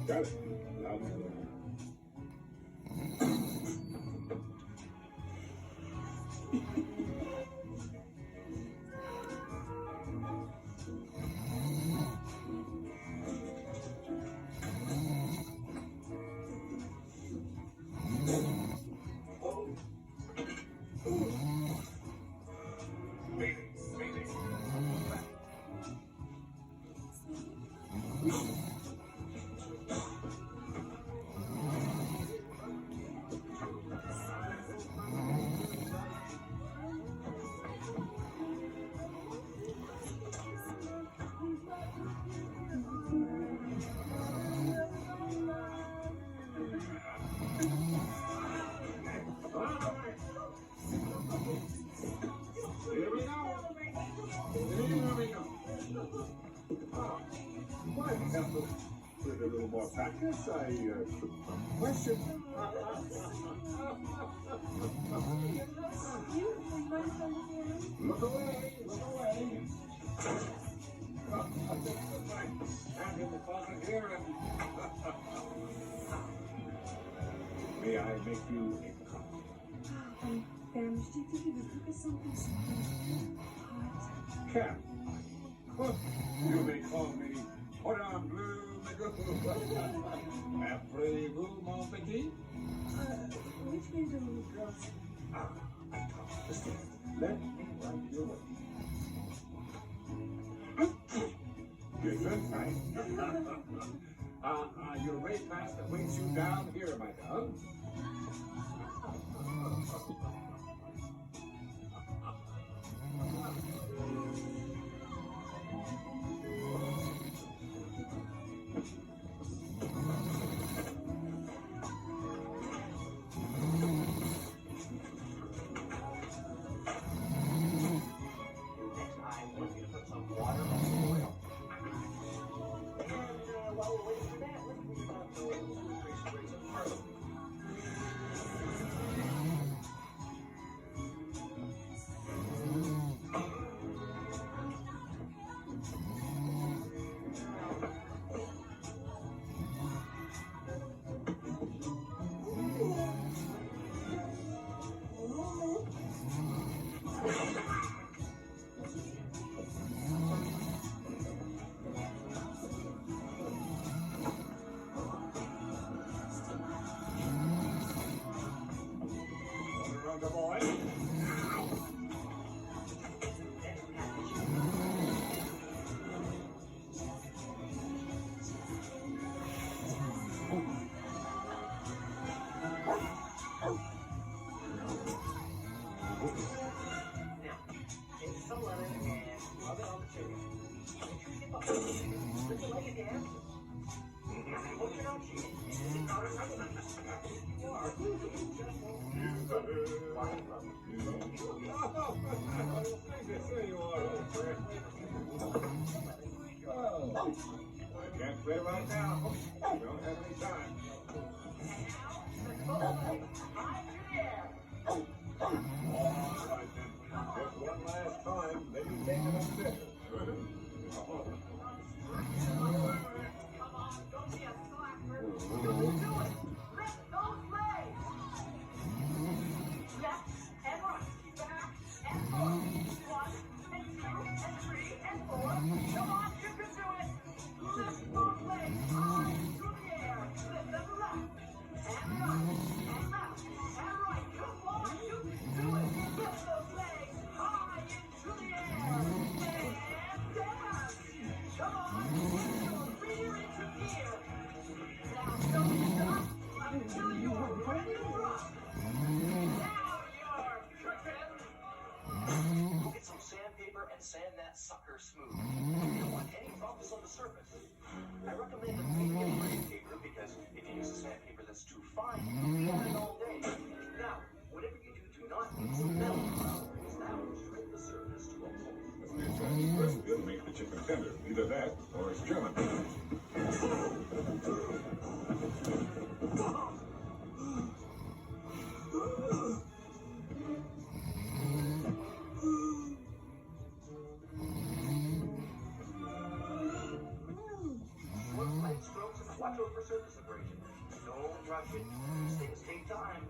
Got it. Loud and clear. Here we go. Why do you have to put a little more practice? Question. Look away, look away. Stand in the closet here and may I make you a cup? I'm famished. Do you think you could cook us something hot? Cat. You may call me Madame Blue Magoo. Après-vous, mon petit? Which way do we go? I can't understand. Let me write your way. Good time. Your weight master waits you down here, my dove. The boy. I can't play right now. We don't have any time. All right then. Just one last time. Then you take it up there. Come on, don't be a slacker. Don't do it. Lift those legs. Left and right. Back and forth. 1 and 2 and 3 and 4. Come on, you can do it. Lift those legs high through the air. Lift them left and right and left and right. Come on, you can do it. Lift those legs high into the air and dance. Come on, rear into gear. Now don't stop until you're ready to drop. Now you're cooking. Get some sandpaper and sand that sucker smooth. You don't want any bumps on the surface. I recommend a medium grade paper because if you use a sandpaper that's too fine, you'll be at it all day. Now, whatever you do not use metal because that will shrink the surface to a pulp. First, it'll make the chicken tender. Either that or it's German. watch over surface abrasion. Don't rush it. These things take time.